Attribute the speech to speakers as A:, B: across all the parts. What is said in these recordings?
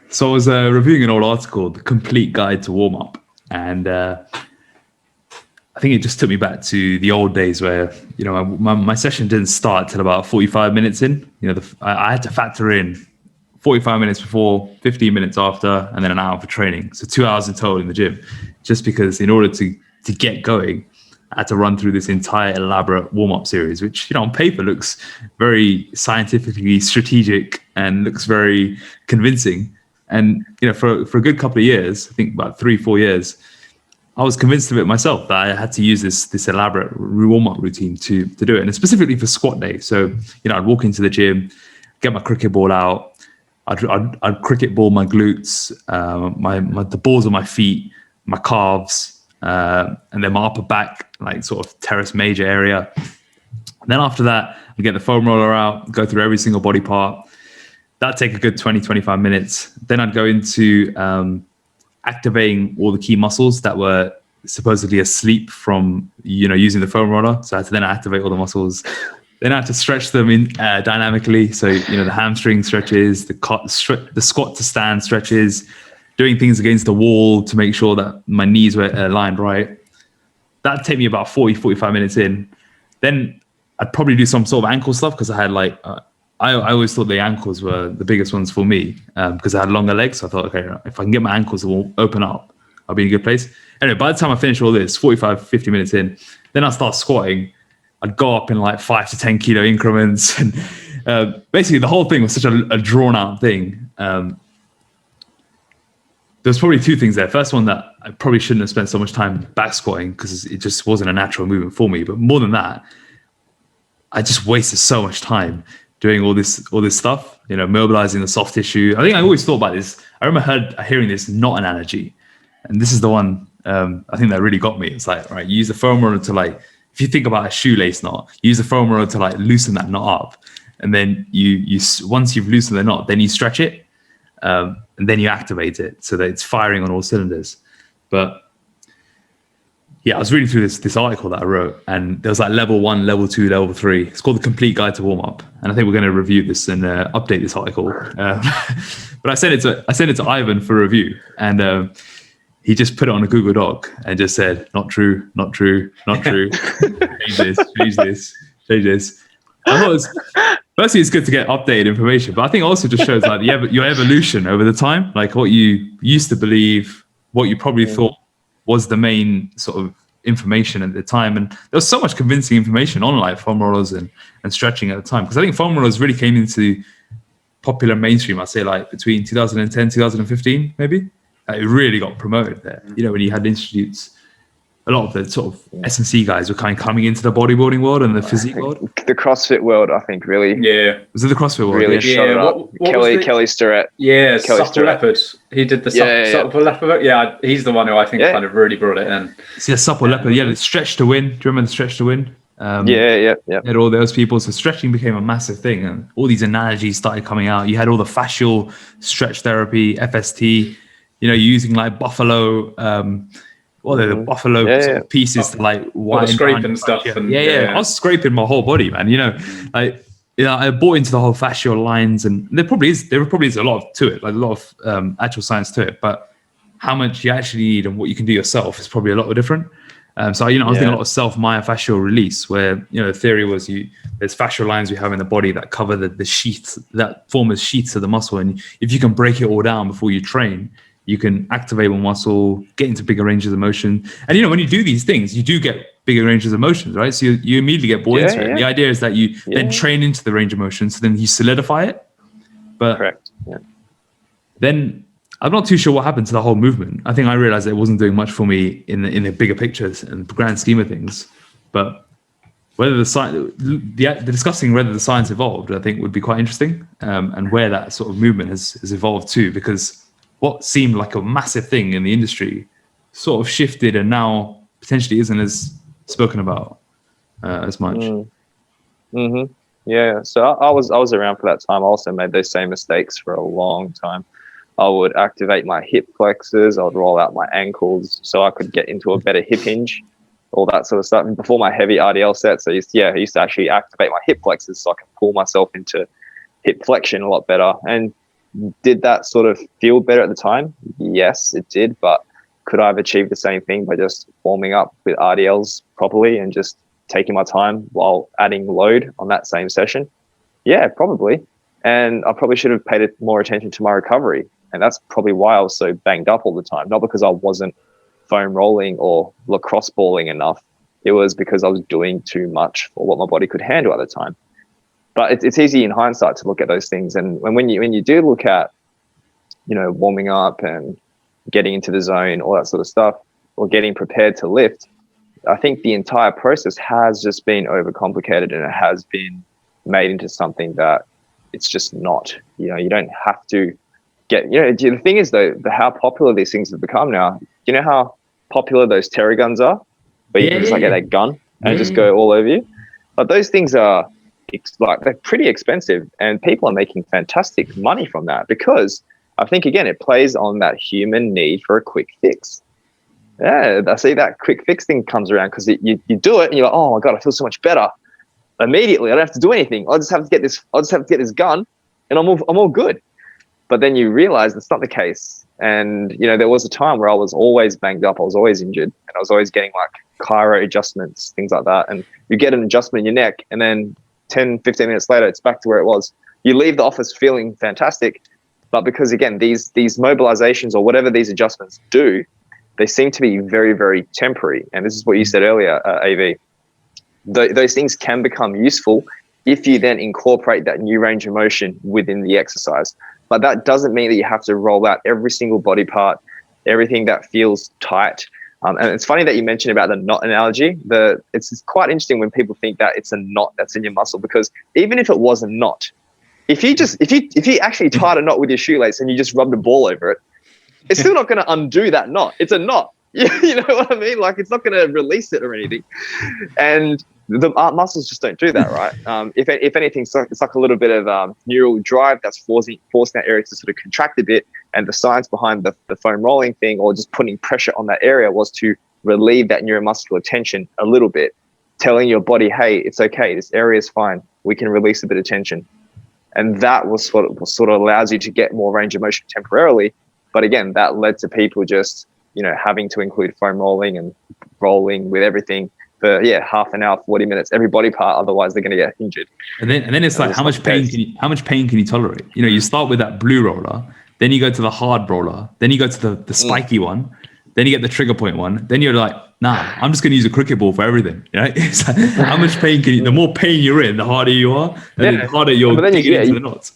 A: So I was reviewing an old article, The Complete Guide to Warm Up, and I think it just took me back to the old days where, my session didn't start till about 45 minutes in. I had to factor in 45 minutes before, 15 minutes after, and then an hour for training. So 2 hours in total in the gym, just because in order to get going, I had to run through this entire elaborate warm-up series, which, on paper looks very scientifically strategic and looks very convincing. And, for a good couple of years, I think about 3-4 years, I was convinced of it myself that I had to use this elaborate warm-up routine to do it, and specifically for squat day. So, I'd walk into the gym, get my cricket ball out, I'd cricket ball my glutes, the balls of my feet, my calves, and then my upper back, like sort of teres major area. And then after that, I'd get the foam roller out, go through every single body part. That'd take a good 20-25 minutes. Then I'd go into activating all the key muscles that were supposedly asleep from using the foam roller. So I had to then activate all the muscles. Then I had to stretch them in dynamically. So the hamstring stretches, the squat to stand stretches, doing things against the wall to make sure that my knees were aligned right. That'd take me about 40-45 minutes in. Then I'd probably do some sort of ankle stuff because I had I always thought the ankles were the biggest ones for me because I had longer legs. So I thought, okay, if I can get my ankles to open up, I'll be in a good place. Anyway, by the time I finish all this, 45-50 minutes in, then I start squatting. I'd go up in 5 to 10 kilo increments. And basically the whole thing was such a drawn out thing. There's probably two things there. First one, that I probably shouldn't have spent so much time back squatting because it just wasn't a natural movement for me. But more than that, I just wasted so much time doing all this stuff, mobilizing the soft tissue. I think I always thought about this. I remember hearing this knot analogy, and this is the one I think that really got me. It's like, right, you use the foam roller to if you think about a shoelace knot, you use the foam roller to loosen that knot up, and then you once you've loosened the knot, then you stretch it, and then you activate it so that it's firing on all cylinders. But yeah, I was reading through this article that I wrote, and there was level 1, level 2, level 3. It's called The Complete Guide to Warm Up, and I think we're going to review this and update this article. But I sent it to Ivan for review, and he just put it on a Google Doc and just said, "Not true, not true, not true. change this." I thought firstly, it's good to get updated information, but I think it also just shows your evolution over the time, what you used to believe, what you probably thought was the main sort of information at the time. And there was so much convincing information on foam rollers and stretching at the time. Because I think foam rollers really came into popular mainstream, I'd say between 2010, 2015, maybe. It really got promoted there. When you had institutes, a lot of the sort of S&C guys were kind of coming into the bodybuilding world and the physique world.
B: The CrossFit world, I think, really.
A: Yeah. Was it the CrossFit world?
B: Really shot it up. Kelly Starrett.
C: Yeah, Supple Leopard. He did the Supple Leopard. Yeah, he's the one who I think kind of really brought it in.
A: Yeah, Supple Leopard. Yeah, the Stretch to Win. Do you remember the Stretch to Win?
B: Yeah.
A: Had all those people. So stretching became a massive thing, and all these analogies started coming out. You had all the fascial stretch therapy, FST. You're using buffalo. The buffalo sort of pieces to
C: wind scraping stuff.
A: I was scraping my whole body, man. I bought into the whole fascial lines, and there probably is a lot to it, a lot of actual science to it. But how much you actually need and what you can do yourself is probably a lot different. I was doing a lot of self-myofascial release, where the theory was there's fascial lines we have in the body that cover the sheaths that form as sheaths of the muscle, and if you can break it all down before you train, you can activate one muscle, get into bigger ranges of motion. And, when you do these things, you do get bigger ranges of motions, right? So you immediately get bought into it. The idea is that you then train into the range of motion, so then you solidify it. But
B: correct. Yeah.
A: Then I'm not too sure what happened to the whole movement. I think I realized it wasn't doing much for me in the bigger pictures and the grand scheme of things. But whether the discussing whether the science evolved, I think would be quite interesting, and where that sort of movement has evolved to, because what seemed like a massive thing in the industry sort of shifted and now potentially isn't as spoken about as much.
B: Mm-hmm. Yeah. So I was around for that time. I also made those same mistakes for a long time. I would activate my hip flexors. I would roll out my ankles so I could get into a better hip hinge, all that sort of stuff. And before my heavy RDL sets, I used to actually activate my hip flexors so I could pull myself into hip flexion a lot better. And Did that sort of feel better at the time? Yes, it did. But could I have achieved the same thing by just warming up with RDLs properly and just taking my time while adding load on that same session? Yeah, probably. And I probably should have paid more attention to my recovery. And that's probably why I was so banged up all the time. Not because I wasn't foam rolling or lacrosse balling enough. It was because I was doing too much for what my body could handle at the time. But it's easy in hindsight to look at those things. And when you do look at, warming up and getting into the zone, all that sort of stuff, or getting prepared to lift, I think the entire process has just been overcomplicated, and it has been made into something that it's just not. You don't have to get, the thing is though, how popular these things have become now. You know how popular those terror guns are? But you can just get that gun and just go all over you. But those things are they're pretty expensive, and people are making fantastic money from that, because I think, again, it plays on that human need for a quick fix. Yeah, I see that quick fix thing comes around because you do it and you're like, oh my God, I feel so much better. Immediately, I don't have to do anything. I'll just have to get this gun and I'm all good. But then you realize that's not the case. And, there was a time where I was always banged up. I was always injured, and I was always getting like chiro adjustments, things like that. And you get an adjustment in your neck, and then 10, 15 minutes later, it's back to where it was. You leave the office feeling fantastic. But because, again, these mobilizations or whatever these adjustments do, they seem to be very, very temporary. And this is what you said earlier, AV. Those things can become useful if you then incorporate that new range of motion within the exercise. But that doesn't mean that you have to roll out every single body part, everything that feels tight. And it's funny that you mentioned about the knot analogy. It's quite interesting when people think that it's a knot that's in your muscle, because even if it was a knot, if you actually tied a knot with your shoelace and you just rubbed a ball over it, it's still not going to undo that knot. It's a knot. You know what I mean? Like, it's not going to release it or anything. And the muscles just don't do that, right? If anything, it's like a little bit of neural drive that's forcing that area to sort of contract a bit. And the science behind the foam rolling thing, or just putting pressure on that area, was to relieve that neuromuscular tension a little bit, telling your body, hey, it's okay, this area is fine, we can release a bit of tension. And that was what sort of allows you to get more range of motion temporarily. But again, that led to people just, having to include foam rolling and rolling with everything for half an hour, 40 minutes, every body part. Otherwise, they're going to get injured.
A: And then it's like, how much pain can you tolerate? You start with that blue roller, then you go to the hard roller, then you go to the spiky one, then you get the trigger point one. Then you're like, nah, I'm just going to use a cricket ball for everything. It's like, how much pain can you? The more pain you're in, the harder you are, and the harder you're digging into the knots.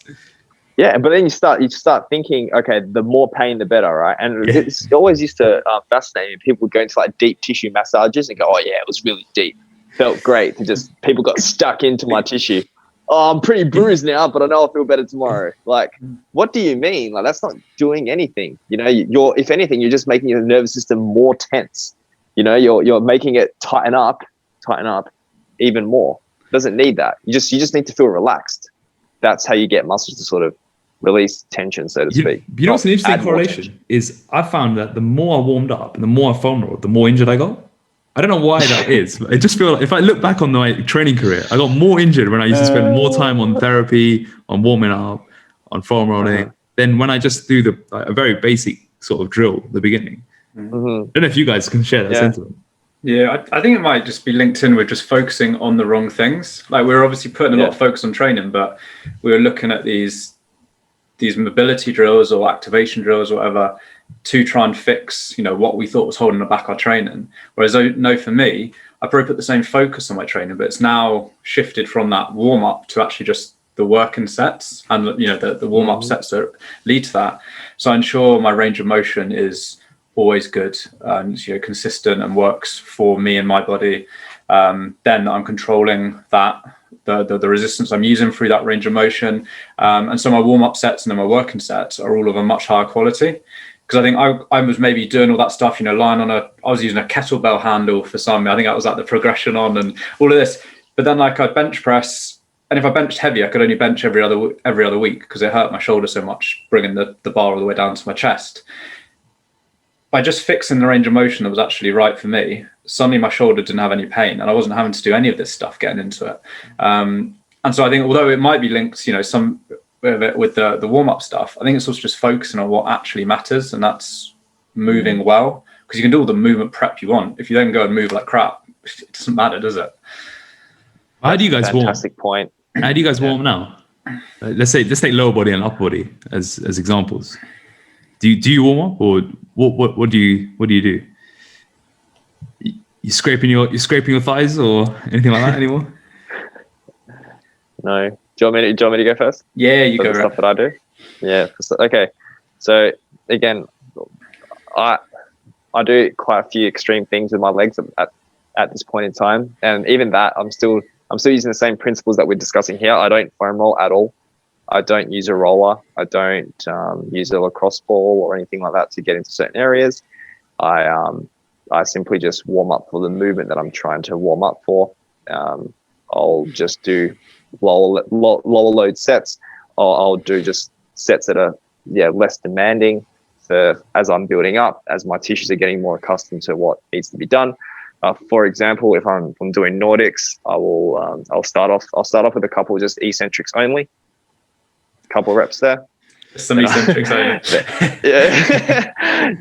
B: Yeah, but then you start thinking, okay, the more pain, the better, right? And it's always used to fascinate me. People would go into like deep tissue massages and go, oh yeah, it was really deep. Felt great. People got stuck into my tissue. Oh, I'm pretty bruised now, but I know I'll feel better tomorrow. Like, what do you mean? Like, that's not doing anything. You're, if anything, you're just making your nervous system more tense. You're making it tighten up even more. It doesn't need that. You just need to feel relaxed. That's how you get muscles to sort of release tension, so to speak.
A: You know what's an interesting correlation is I found that the more I warmed up and the more I foam rolled, the more injured I got. I don't know why that is. But I just feel like if I look back on my training career, I got more injured when I used to spend more time on therapy, on warming up, on foam rolling, than when I just do a very basic sort of drill at the beginning. I don't know if you guys can share that sentiment.
C: Yeah, I think it might just be linked in with just focusing on the wrong things. Like, we're obviously putting a lot of focus on training, but we were looking at these mobility drills or activation drills or whatever to try and fix, what we thought was holding back our training. Whereas for me, I probably put the same focus on my training, but it's now shifted from that warm up to actually just the working sets and the warm up sets that lead to that. So I ensure my range of motion is always good and consistent and works for me and my body. Then I'm controlling that the resistance I'm using through that range of motion, and so my warm-up sets and then my working sets are all of a much higher quality, because I think I was maybe doing all that stuff, lying on I was using a kettlebell handle for some. I think that was like the progression on and all of this. But then like I'd bench press, and if I benched heavy, I could only bench every other week because it hurt my shoulder so much, bringing the bar all the way down to my chest. By just fixing the range of motion that was actually right for me, suddenly my shoulder didn't have any pain and I wasn't having to do any of this stuff getting into it. And so I think, although it might be linked, with the warm-up stuff, I think it's also just focusing on what actually matters, and that's moving well, because you can do all the movement prep you want. If you then go and move like crap, it doesn't matter, does it?
A: How do you guys warm?
B: Fantastic point.
A: How do you guys warm now? Let's take lower body and upper body as examples. Do you warm up, or what do you do? You scraping your thighs or anything like that anymore?
B: No. Do you want me to go first?
C: Yeah, you go.
B: The stuff that I do. Yeah. Okay. So again, I do quite a few extreme things with my legs at this point in time, and even that, I'm still using the same principles that we're discussing here. I don't foam roll at all. I don't use a roller. I don't use a lacrosse ball or anything like that to get into certain areas. I simply just warm up for the movement that I'm trying to warm up for. I'll just do lower load sets. I'll do just sets that are less demanding as I'm building up, as my tissues are getting more accustomed to what needs to be done. For example, if I'm doing Nordics, I'll start off with a couple of just eccentrics only. Couple reps there.
C: Some eccentrics only.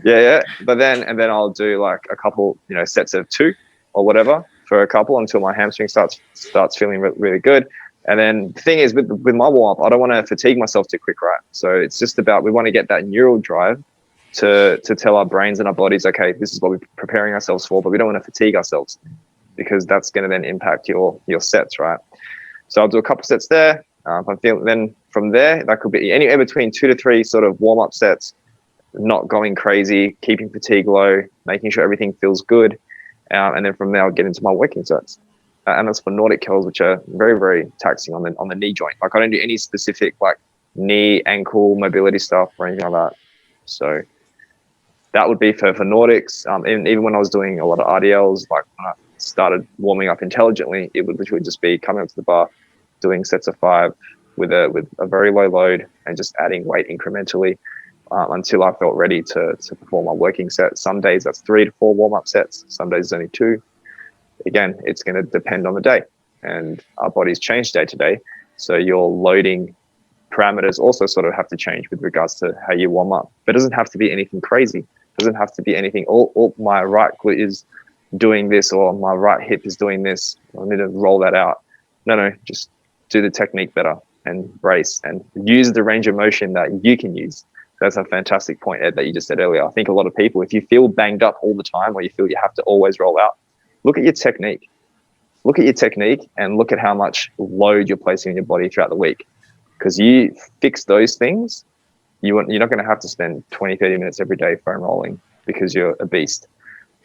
B: yeah. But then I'll do like a couple, sets of 2 or whatever for a couple until my hamstring starts feeling really good. And then the thing is with my warm up, I don't want to fatigue myself too quick, right? So it's just about, we want to get that neural drive to tell our brains and our bodies, okay, this is what we're preparing ourselves for, but we don't want to fatigue ourselves, because that's going to then impact your sets, right? So I'll do a couple sets there. If I'm feeling, then from there, that could be anywhere between 2 to 3 sort of warm up sets, not going crazy, keeping fatigue low, making sure everything feels good. And then from there, I'll get into my working sets. And that's for Nordic curls, which are very, very taxing on the knee joint. Like, I don't do any specific like knee, ankle mobility stuff or anything like that. So that would be for Nordics. Even when I was doing a lot of RDLs, like when I started warming up intelligently, it would literally just be coming up to the bar, doing sets of 5 with a very low load, and just adding weight incrementally until I felt ready to perform my working set. Some days that's 3 to 4 warm-up sets. Some days it's only 2. Again, it's going to depend on the day, and our bodies change day to day. So your loading parameters also sort of have to change with regards to how you warm up. But it doesn't have to be anything crazy. It doesn't have to be anything, my right glute is doing this, or my right hip is doing this, I need to roll that out. No, just do the technique better and brace and use the range of motion that you can use. That's a fantastic point, Ed, that you just said earlier. I think a lot of people, if you feel banged up all the time, or you feel you have to always roll out, look at your technique. Look at your technique and look at how much load you're placing on your body throughout the week. Because you fix those things, you're not going to have to spend 20, 30 minutes every day foam rolling because you're a beast.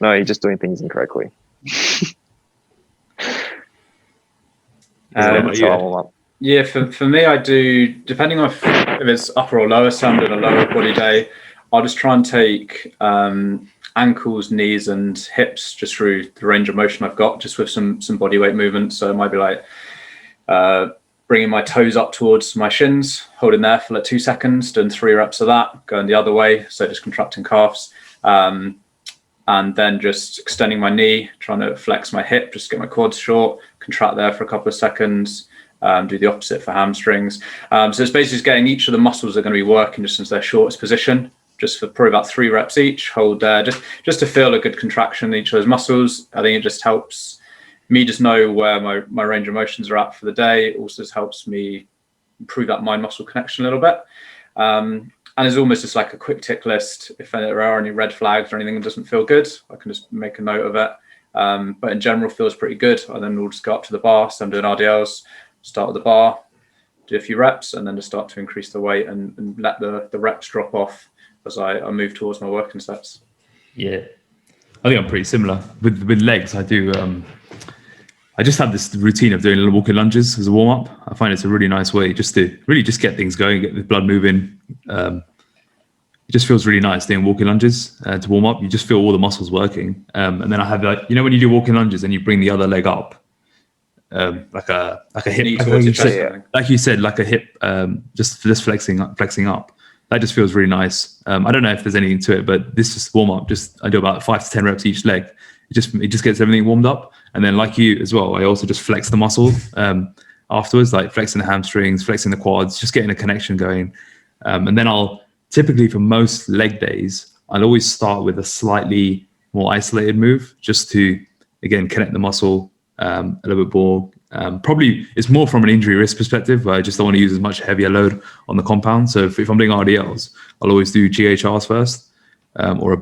B: No, you're just doing things incorrectly.
C: Yeah, for me, I do, depending on if it's upper or lower, so I'm doing a lower body day, I'll just try and take ankles, knees and hips just through the range of motion I've got, just with some body weight movements. So it might be like bringing my toes up towards my shins, holding there for like 2 seconds, doing 3 reps of that, going the other way, so just contracting calves. And then just extending my knee, trying to flex my hip, just get my quads short, contract there for a couple of seconds, do the opposite for hamstrings. So it's basically just getting each of the muscles that are going to be working just into their shortest position, just for probably about 3 reps each, hold there, just to feel a good contraction in each of those muscles. I think it just helps me just know where my range of motions are at for the day. It also just helps me improve that mind-muscle connection a little bit. And it's almost just like a quick tick list. If there are any red flags or anything that doesn't feel good, I can just make a note of it. But in general, feels pretty good. And then we'll just go up to the bar. So I'm doing RDLs, start with the bar, do a few reps, and then just start to increase the weight and let the reps drop off as I move towards my working sets.
A: Yeah, I think I'm pretty similar. With legs, I do. I just have this routine of doing little walking lunges as a warm up. I find it's a really nice way just to really just get things going, get the blood moving. It just feels really nice doing walking lunges to warm up. You just feel all the muscles working. And then I have like, when you do walking lunges and you bring the other leg up, like a hip, like you said, like a hip, just flexing up. That just feels really nice. I don't know if there's anything to it, but this just warm up. I do about 5 to 10 reps each leg. It just gets everything warmed up. And then like you as well, I also just flex the muscle. And afterwards, like flexing the hamstrings, flexing the quads, just getting a connection going. And then I'll typically, for most leg days, I'll always start with a slightly more isolated move just to, again, connect the muscle a little bit more. Probably it's more from an injury risk perspective, where I just don't want to use as much heavier load on the compound. So if I'm doing RDLs, I'll always do GHRs first, or a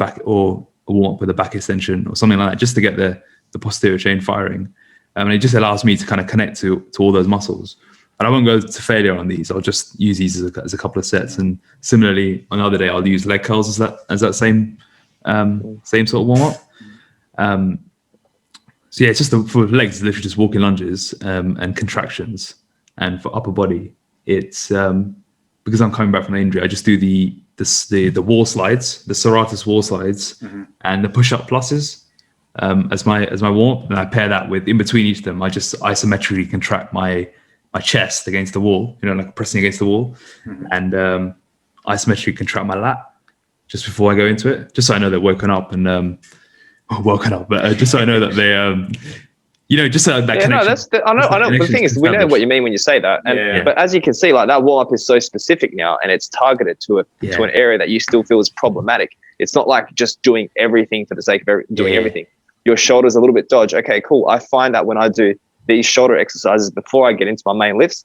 A: warm up with a back extension or something like that, just to get the posterior chain firing. And it just allows me to kind of connect to all those muscles. And I won't go to failure on these. I'll just use these as a couple of sets. And similarly, another day I'll use leg curls as that same sort of warm up. So yeah, it's just for legs, literally just walking lunges and contractions. And for upper body, it's because I'm coming back from the injury, I just do the wall slides, the serratus wall slides, and the push-up pluses as my warm up. And I pair that with, in between each of them, I just isometrically contract my chest against the wall, like pressing against the wall, and isometrically contract my lat just before I go into it, just so I know they're woken up, but just so I know that they, just so that connection.
B: No, I know. The thing is, we know what you mean when you say that, but as you can see, like that warm up is so specific now, and it's targeted to an area that you still feel is problematic. It's not like just doing everything for the sake of doing everything. Your shoulder's a little bit dodged. Okay, cool. I find that when I do these shoulder exercises before I get into my main lifts,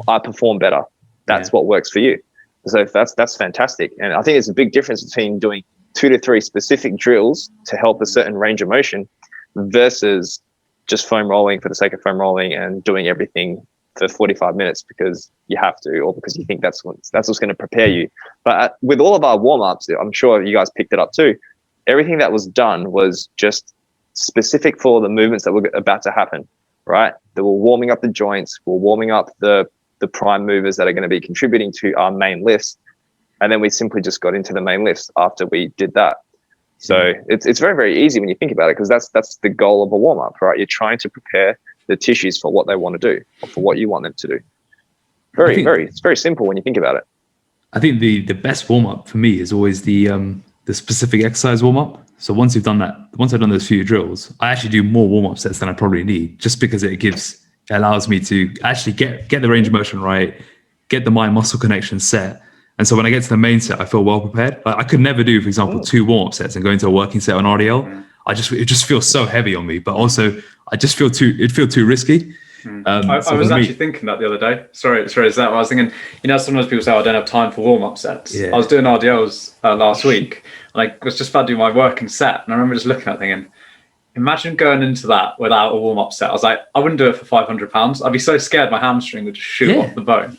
B: I perform better. That's what works for you. So that's fantastic. And I think there's a big difference between doing 2 to 3 specific drills to help a certain range of motion versus just foam rolling for the sake of foam rolling and doing everything for 45 minutes because you have to, or because you think that's what's going to prepare you. But with all of our warm-ups, I'm sure you guys picked it up too, everything that was done was just specific for the movements that were about to happen, right? That we're warming up the joints, we're warming up the prime movers that are going to be contributing to our main lifts. And then we simply just got into the main lifts after we did that. So it's very, very easy when you think about it, because that's the goal of a warm-up, right? You're trying to prepare the tissues for what they want to do, or for what you want them to do. It's very simple when you think about it.
A: I think the best warm-up for me is always the specific exercise warm-up. So once I've done those few drills, I actually do more warm-up sets than I probably need, just because it allows me to actually get the range of motion right, get the mind muscle connection set. And so when I get to the main set, I feel well prepared. Like I could never do, for example, 2 warm-up sets and go into a working set on RDL. It just feels so heavy on me, but also I just feel too risky.
C: I was actually thinking that the other day. Sorry, is that what I was thinking? Sometimes people say, I don't have time for warm-up sets. Yeah. I was doing RDLs last week, and I was just about to do my working set, and I remember just looking at it thinking, imagine going into that without a warm-up set. I was like, I wouldn't do it for 500 pounds. I'd be so scared my hamstring would just shoot off the bone.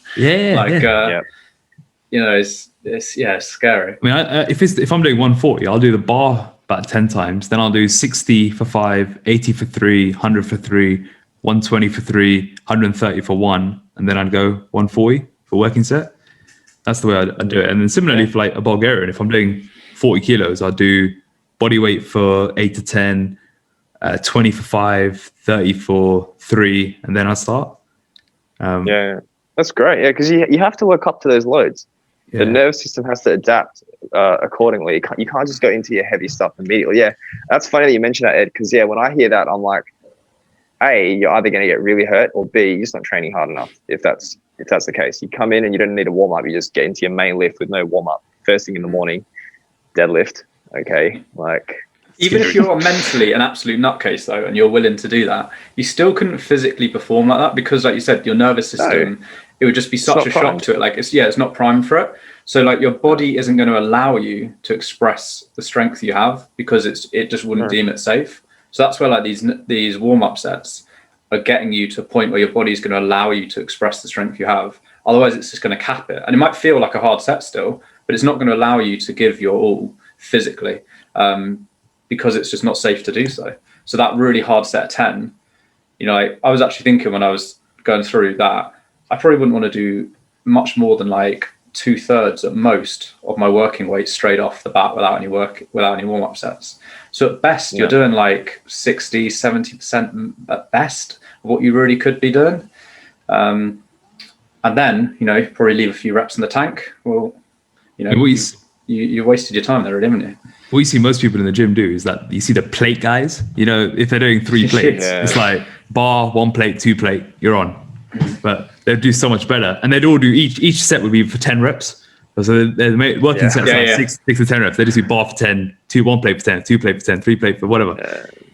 C: It's scary.
A: I mean, if I'm doing 140, I'll do the bar about 10 times. Then I'll do 60 for 5, 80 for 3, 100 for 3, 120 for 3, 130 for 1, and then I'd go 140 for working set. That's the way I'd do it. And then similarly for like a Bulgarian, if I'm doing 40 kilos, I'll do body weight for 8 to 10, 20 for 5, 30 for 3, and then I start.
B: That's great. Yeah, because you have to work up to those loads. The nervous system has to adapt accordingly. You can't just go into your heavy stuff immediately. Yeah, that's funny that you mentioned that, Ed, because when I hear that, I'm like, A, you're either going to get really hurt, or B, you're just not training hard enough. If that's the case, you come in and you don't need a warm up. You just get into your main lift with no warm up. First thing in the morning, deadlift. Okay,
C: even if you're mentally an absolute nutcase though, and you're willing to do that, you still couldn't physically perform like that because, like you said, your nervous system, it would just be such a shock to it. Like it's not primed for it. So like your body isn't going to allow you to express the strength you have because it just wouldn't deem it safe. So that's where like these warm-up sets are getting you to a point where your body's going to allow you to express the strength you have. Otherwise, it's just going to cap it. And it might feel like a hard set still, but it's not going to allow you to give your all physically because it's just not safe to do so. So that really hard set 10, I was actually thinking when I was going through that, I probably wouldn't want to do much more than like 2/3 at most of my working weight straight off the bat without any warm-up sets. So at best, you're doing like 60, 70% at best of what you really could be doing. And then, probably leave a few reps in the tank. Well, you wasted your time there, really, haven't you?
A: What you see most people in the gym do is that you see the plate guys, if they're doing 3 plates, it's like bar, 1 plate, 2 plate, you're on. but they'd do so much better. And they'd all do each set would be for 10 reps. So they're working sets like 6 to 10 reps. They just do bar for 10, 1 plate for 10, 2 plate for 10, 3 plate for whatever.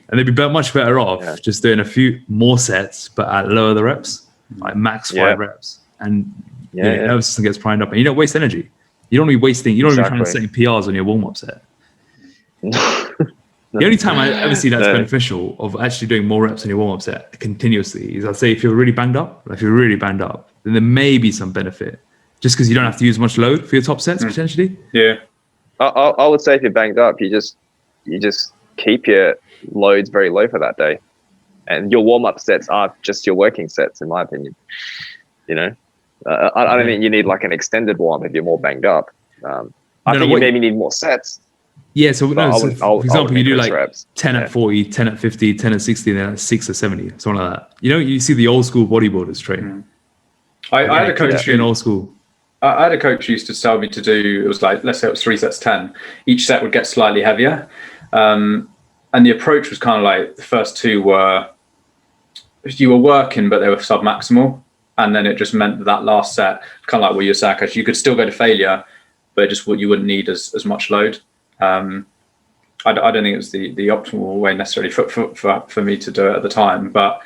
A: And they'd be much better off just doing a few more sets, but at lower the reps, like max 5 reps. And your nervous system gets primed up, and you don't waste energy. You don't be wasting. You don't even trying to set PRs on your warm up set. The only time I ever see that's beneficial of actually doing more reps on your warm up set continuously is, I'd say, if you're really banged up. Like if you're really banged up, then there may be some benefit, just because you don't have to use much load for your top sets potentially.
B: Yeah, I would say if you're banged up, you just keep your loads very low for that day, and your warm up sets are just your working sets, in my opinion. You know, I don't think you need like an extended warm up if you're more banged up. I think you maybe need more sets.
A: Yeah, so, for example, you do like
B: reps.
A: 10 at 40, 10 at 50, 10 at 60, and then at 6 or 70, something like that. You know, you see the old school bodybuilders train.
C: I had a coach
A: in old school.
C: I had a coach who used to tell me to do, it was like, let's say it was 3 sets 10. Each set would get slightly heavier. And the approach was kind of like, the first 2 were, you were working, but they were sub-maximal. And then it just meant that last set, kind of like what you said, Akash, you could still go to failure, but just what you wouldn't need as much load. I don't think it was the optimal way necessarily for me to do it at the time, but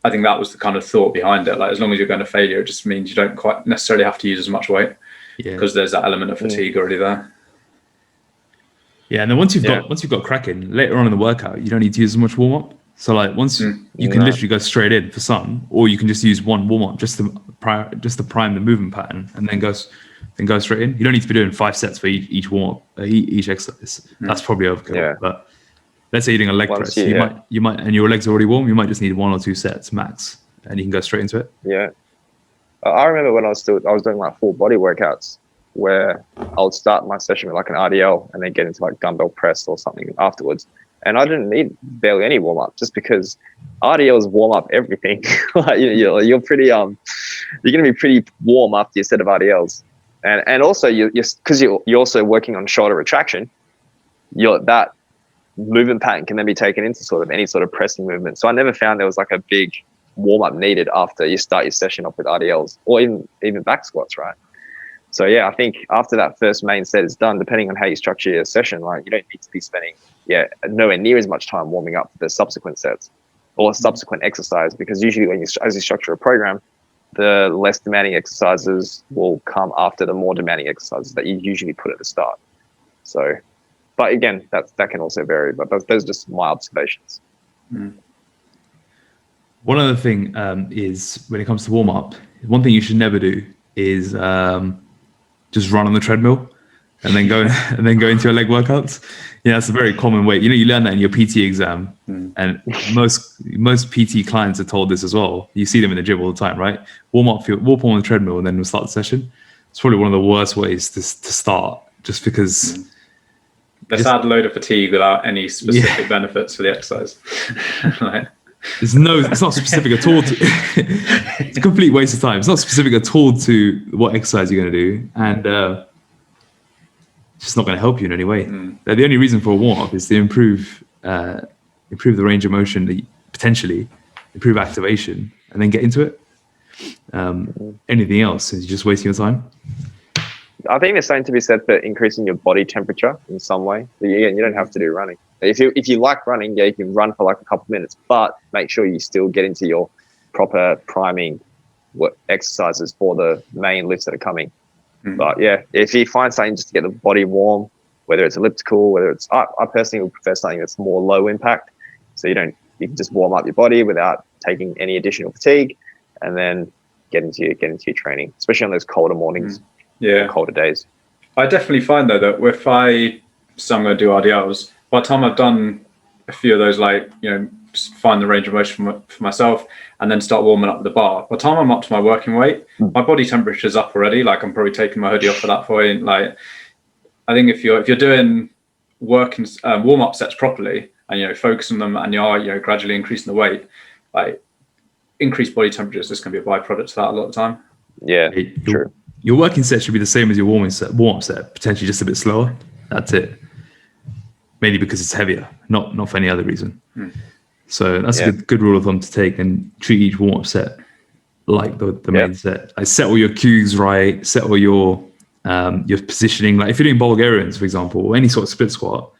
C: I think that was the kind of thought behind it. Like, as long as you're going to failure, it just means you don't quite necessarily have to use as much weight, because there's that element of fatigue already there.
A: Yeah, and then once you've got cracking later on in the workout, you don't need to use as much warm up. So like once you can literally go straight in for some, or you can just use one warm up just to prime the movement pattern, and then go straight in. You don't need to be doing 5 sets for each warm up, each exercise. That's probably overkill. Yeah. But let's say you're doing a leg press, you might, and your legs are already warm. You might just need 1 or 2 sets max, and you can go straight into it.
B: Yeah, I remember when I was doing like full body workouts, where I would start my session with like an RDL and then get into like dumbbell press or something afterwards. And I didn't need barely any warm up, just because RDLs warm up everything. Like you're pretty you're going to be pretty warm after your set of RDLs, and also you're because you're also working on shoulder retraction. That movement pattern can then be taken into sort of any sort of pressing movement. So I never found there was like a big warm up needed after you start your session off with RDLs or even back squats, right? So yeah, I think after that first main set is done, depending on how you structure your session, like you don't need to be spending nowhere near as much time warming up for the subsequent sets or subsequent exercise, because usually as you structure a program, the less demanding exercises will come after the more demanding exercises that you usually put at the start. So, but again, that can also vary, but those are just my observations.
A: One other thing is, when it comes to warm up, one thing you should never do is just run on the treadmill and then go into your leg workouts. Yeah, that's a very common way. You learn that in your PT exam, and most PT clients are told this as well. You see them in the gym all the time, right? Warm up on the treadmill and then we'll start the session. It's probably one of the worst ways to start, just because
C: let's add a load of fatigue without any specific benefits for the exercise.
A: It's not specific at all. It's a complete waste of time. It's not specific at all to what exercise you're going to do, and it's just not going to help you in any way. The only reason for a warm up is to improve the range of motion, potentially improve activation, and then get into it. Anything else is just wasting your time.
B: I think there's something to be said for increasing your body temperature in some way. You don't have to do running. If you like running, you can run for like a couple of minutes, but make sure you still get into your proper priming exercises for the main lifts that are coming. But yeah, if you find something just to get the body warm, whether it's elliptical, whether it's, I personally would prefer something that's more low impact. So you can just warm up your body without taking any additional fatigue, and then get into your training, especially on those colder mornings. Colder days.
C: I definitely find though that if I'm going to do RDLs, by the time I've done a few of those, like, just find the range of motion for myself and then start warming up the bar, by the time I'm up to my working weight, my body temperature's up already. Like, I'm probably taking my hoodie off at that point. Like, I think if you're doing working warm up sets properly and focus on them, and you are gradually increasing the weight, like, increased body temperature is just going to be a byproduct of that a lot of the time.
B: Yeah, true.
A: Your working set should be the same as your warm up set, potentially just a bit slower. That's it. Mainly because it's heavier, not for any other reason. So that's a good rule of thumb to take, and treat each warm up set like the main set. Like set all your cues right, set all your positioning. Like if you're doing Bulgarians, for example, or any sort of split squat,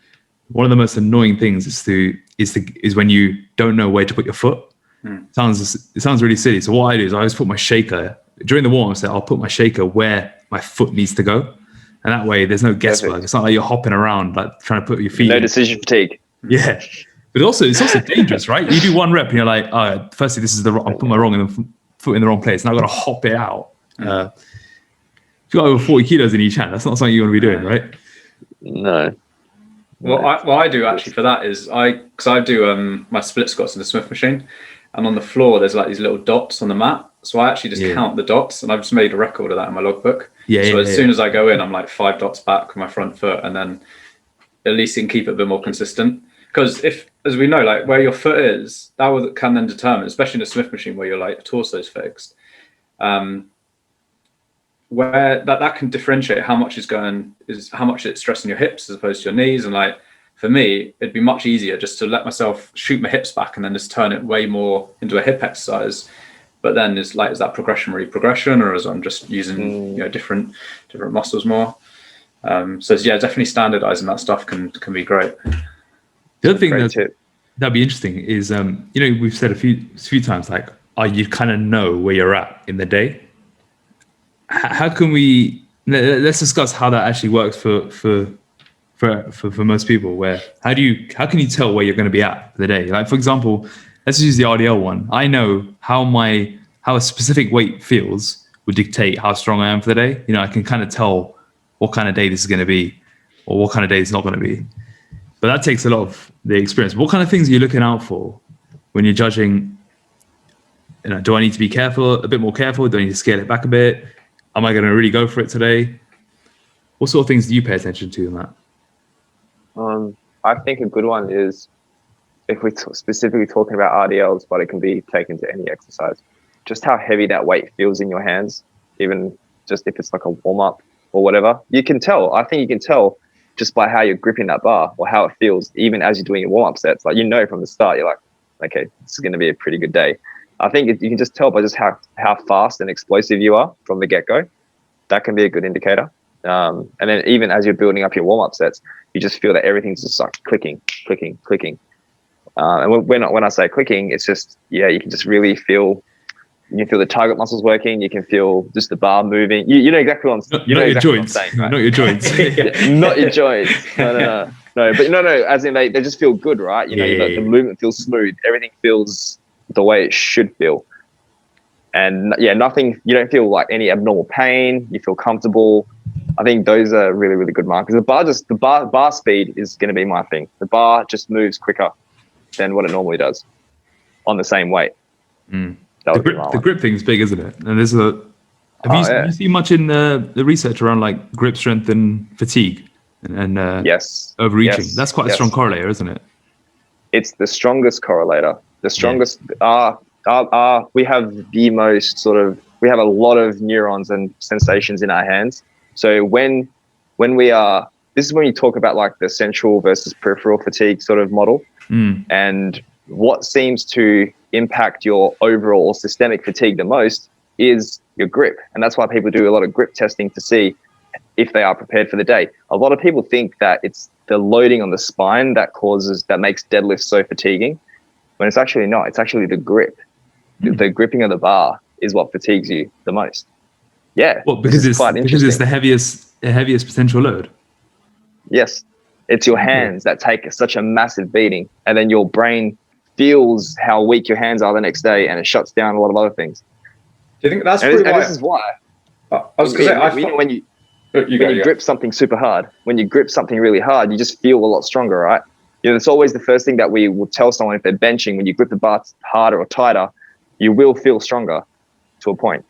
A: one of the most annoying things is when you don't know where to put your foot. It sounds really silly. So what I do is I always put my shaker during the warm-up set. I'll put my shaker where my foot needs to go, and that way there's no guesswork. It's not like you're hopping around like trying to put your feet.
B: No decision fatigue.
A: Yeah, but it's also dangerous, right? You do one rep and you're like, oh, firstly, this is I'm putting my foot in the wrong place, and I've got to hop it out. If you've got over 40 kilos in each hand, that's not something you want to be doing, right?
B: No.
C: What I do actually for that is I do my split squats in the Smith machine, and on the floor there's like these little dots on the mat. So I actually just count the dots, and I've just made a record of that in my logbook. As soon as I go in, I'm like 5 dots back with my front foot, and then at least you can keep it a bit more consistent. Because if, as we know, like where your foot is, that can then determine, especially in the Smith machine where your like torso's fixed, where that can differentiate how much how much it's stressing your hips as opposed to your knees. And like for me, it'd be much easier just to let myself shoot my hips back and then just turn it way more into a hip exercise. But then is that progression, or as I'm just using different muscles more. So definitely standardizing that stuff can be great.
A: The other thing that'd be interesting is we've said a few times like, you kind of know where you're at in the day. How can we? Let's discuss how that actually works for most people. How can you tell where you're going to be at for the day? Like for example, let's use the RDL one. I know how a specific weight feels would dictate how strong I am for the day. I can kind of tell what kind of day this is going to be, or what kind of day it's not going to be. But that takes a lot of the experience. What kind of things are you looking out for when you're judging? Do I need to be a bit more careful? Do I need to scale it back a bit? Am I going to really go for it today? What sort of things do you pay attention to in that?
B: I think a good one is if we're specifically talking about RDLs, but it can be taken to any exercise. Just how heavy that weight feels in your hands, even just if it's like a warm-up or whatever. You can tell. I think you can tell just by how you're gripping that bar or how it feels, even as you're doing your warm-up sets. Like, from the start, you're like, okay, this is going to be a pretty good day. I think you can just tell by just how fast and explosive you are from the get-go. That can be a good indicator. And then even as you're building up your warm-up sets, you just feel that everything's just like clicking. And when I say clicking, it's just, you can just really feel, you can feel the target muscles working. You can feel just the bar moving. You know exactly what I'm saying. Right?
A: Not your joints.
B: Not your joints. No. But no. As in they just feel good, right? The movement feels smooth. Everything feels the way it should feel. And nothing. You don't feel like any abnormal pain. You feel comfortable. I think those are really, really good markers. The bar speed is going to be my thing. The bar just moves quicker than what it normally does on the same weight.
A: The grip thing's big, isn't it? And there's have you seen much in the research around like grip strength and fatigue and overreaching?
B: Yes.
A: That's quite a strong correlator, isn't it?
B: It's the strongest correlator. The strongest we have the most we have a lot of neurons and sensations in our hands. So when we are, this is when you talk about like the central versus peripheral fatigue sort of model. And what seems to impact your overall or systemic fatigue the most is your grip. And that's why people do a lot of grip testing to see if they are prepared for the day. A lot of people think that it's the loading on the spine that makes deadlifts so fatiguing, when it's actually not. It's actually the grip. The gripping of the bar is what fatigues you the most. Yeah.
A: Well, because it's the heaviest potential load.
B: Yes. It's your hands that take such a massive beating, and then your brain feels how weak your hands are the next day, and it shuts down a lot of other things.
C: Do you think that's probably why?
B: This is why.
C: I was going to say,
B: when you grip something super hard, when you grip something really hard, you just feel a lot stronger, right? It's always the first thing that we will tell someone if they're benching. When you grip the bar harder or tighter, you will feel stronger to a point.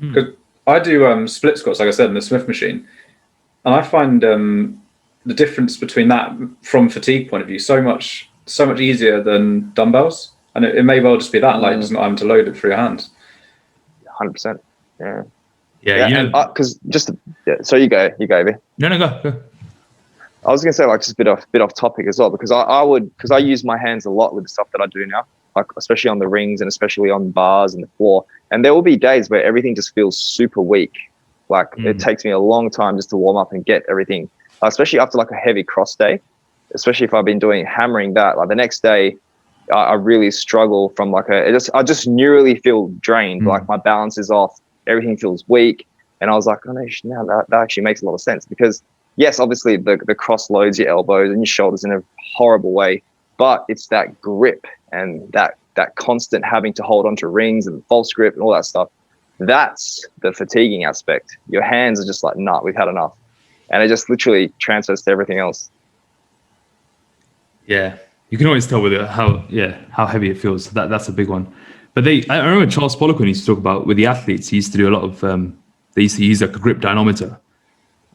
C: Because I do split squats, like I said, in the Smith machine, and I find the difference between that from fatigue point of view so much easier than dumbbells. And it may well just be that, like just not having to load it through your hands.
B: 100%. Yeah.
A: Because
B: so you go, V.
A: No, go.
B: I was going to say, like, just a bit off topic as well, because I use my hands a lot with the stuff that I do now. like especially on the rings and especially on bars and the floor. And there will be days where everything just feels super weak. Like it takes me a long time just to warm up and get everything, especially after like a heavy cross day, especially if I've been doing hammering that. Like the next day, I really struggle from like I just neurally feel drained. Like my balance is off, everything feels weak. And I was like, oh no, now that actually makes a lot of sense, because yes, obviously the cross loads your elbows and your shoulders in a horrible way, but it's that grip and that constant having to hold onto rings and false grip and all that stuff. That's the fatiguing aspect. Your hands are just like, nah, we've had enough. And it just literally transfers to everything else.
A: Yeah. You can always tell with it how heavy it feels. That's a big one. But I remember Charles Poliquin used to talk about with the athletes. He used to do a lot of they used to use like a grip dynamometer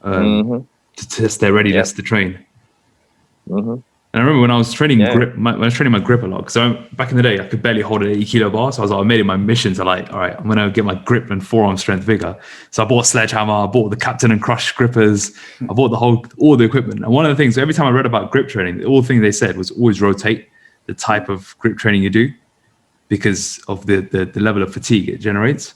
A: to test their readiness to train. And I remember when I was training grip, when I was training my grip a lot, because back in the day I could barely hold an 80 kilo bar, so I made it my mission to like, all right, I'm gonna get my grip and forearm strength bigger. So I bought a sledgehammer, I bought the Captain and Crush grippers, I bought all the equipment. And one of the things, every time I read about grip training, all the thing they said was always rotate the type of grip training you do, because of the level of fatigue it generates.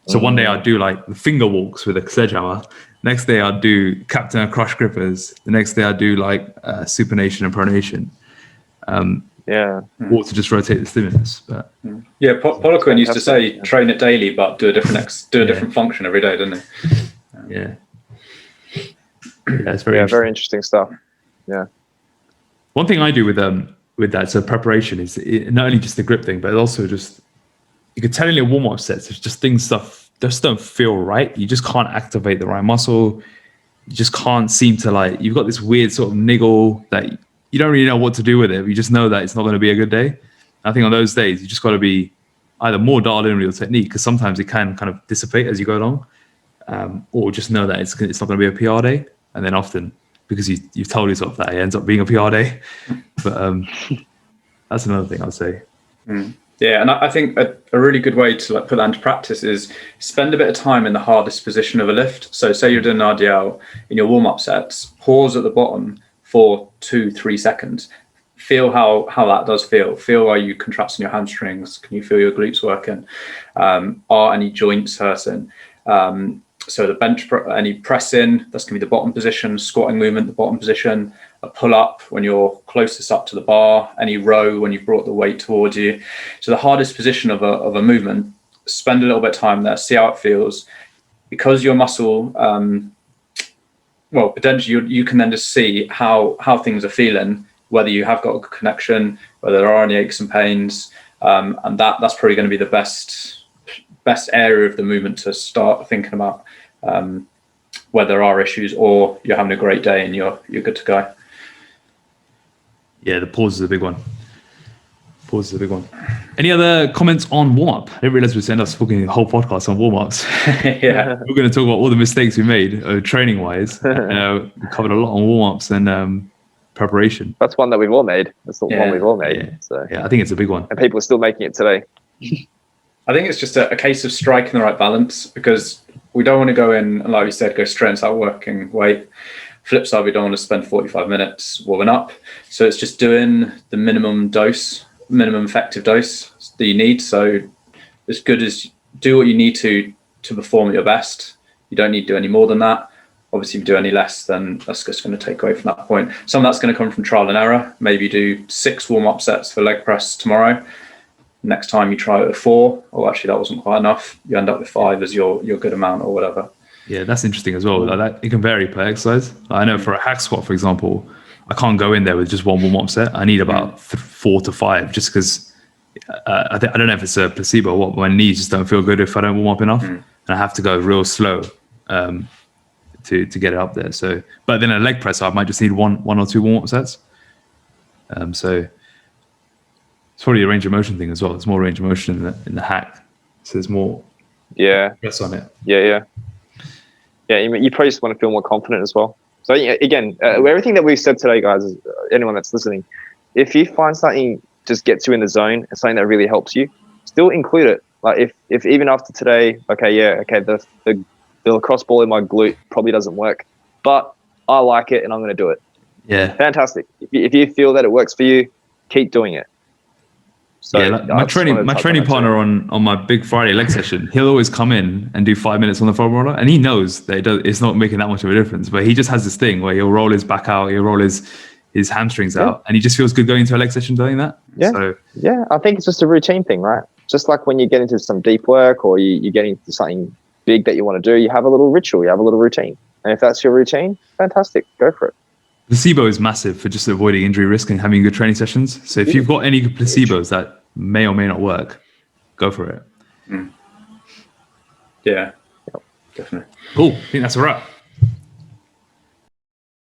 A: So one day I'd do like the finger walks with a sledgehammer. Next day I'd do Captain and Crush grippers. The next day I'd do like supination and pronation. Or to just rotate the stimulus. But
C: Poliquin used to say train it daily, but do a different function every day, didn't he?
A: It's very
B: interesting stuff. Yeah.
A: One thing I do with that, so preparation, is not only just the grip thing, but also just, you could tell in your warm-up sets, there's just stuff just don't feel right. You just can't activate the right muscle. You just can't seem to, like, you've got this weird sort of niggle that you don't really know what to do with it. You just know that it's not going to be a good day. I think on those days, you just got to be either more dialed in with your technique, because sometimes it can kind of dissipate as you go along, or just know that it's not going to be a PR day. And then often, because you've told yourself that, it ends up being a PR day. But that's another thing I'd say.
C: Yeah, and I think a really good way to like put that into practice is spend a bit of time in the hardest position of a lift. So say you're doing an RDL in your warm-up sets, pause at the bottom for 2-3 seconds. Feel how that does feel. Feel, are you contracting your hamstrings? Can you feel your glutes working? Are any joints hurting? So the bench, any pressing, that's going to be the bottom position. Squatting movement, the bottom position. A pull up when you're closest up to the bar. Any row when you've brought the weight towards you. So the hardest position of a movement, spend a little bit of time there, see how it feels. Because your muscle, potentially you can then just see how things are feeling, whether you have got a good connection, whether there are any aches and pains, and that's probably going to be the best area of the movement to start thinking about whether there are issues or you're having a great day and you're good to go.
A: Yeah, the pause is a big one. Any other comments on warm-up? I didn't realize we ended up speaking the whole podcast on warm-ups.
C: Yeah.
A: We're going to talk about all the mistakes we made training-wise. We covered a lot on warm-ups and preparation.
B: That's one that we've all made. That's the one we've all made.
A: Yeah.
B: So.
A: Yeah, I think it's a big one.
B: And people are still making it today.
C: I think it's just a case of striking the right balance, because we don't want to go in and, like we said, go straight and start working weight. Flip side, we don't want to spend 45 minutes warming up. So it's just doing the minimum effective dose that you need. So as good as do what you need to perform at your best. You don't need to do any more than that. Obviously, if you do any less, then that's just going to take away from that point. Some of that's going to come from trial and error. Maybe do 6 warm-up sets for leg press tomorrow. Next time you try it with 4, or actually that wasn't quite enough. You end up with 5 as your good amount or whatever.
A: Yeah, that's interesting as well. Like that, it can vary per exercise. I know for a hack squat, for example, I can't go in there with just one warm-up set. I need about 4 to 5, just because I don't know if it's a placebo or what, but my knees just don't feel good if I don't warm up enough, and I have to go real slow to get it up there. So, but then a leg press, I might just need one or 2 warm-up sets. So it's probably a range of motion thing as well. There's more range of motion in the hack, so there's more stress on it.
B: Yeah. You probably just want to feel more confident as well. So again, everything that we've said today, guys, anyone that's listening, if you find something just gets you in the zone and something that really helps you, still include it. Like if even after today, the lacrosse ball in my glute probably doesn't work, but I like it and I'm going to do it.
A: Yeah,
B: fantastic. If you feel that it works for you, keep doing it. So
A: yeah, like my training partner on my big Friday leg session, he'll always come in and do 5 minutes on the foam roller, and he knows that it's not making that much of a difference. But he just has this thing where he'll roll his back out, he'll roll his hamstrings out, and he just feels good going into a leg session doing that.
B: Yeah,
A: so,
B: yeah. I think it's just a routine thing, right? Just like when you get into some deep work or you get into something big that you want to do, you have a little ritual, you have a little routine, and if that's your routine, fantastic, go for it.
A: Placebo is massive for just avoiding injury risk and having good training sessions. So if you've got any placebos that may or may not work, go for it.
C: Yeah, definitely.
A: Cool. I think that's a wrap.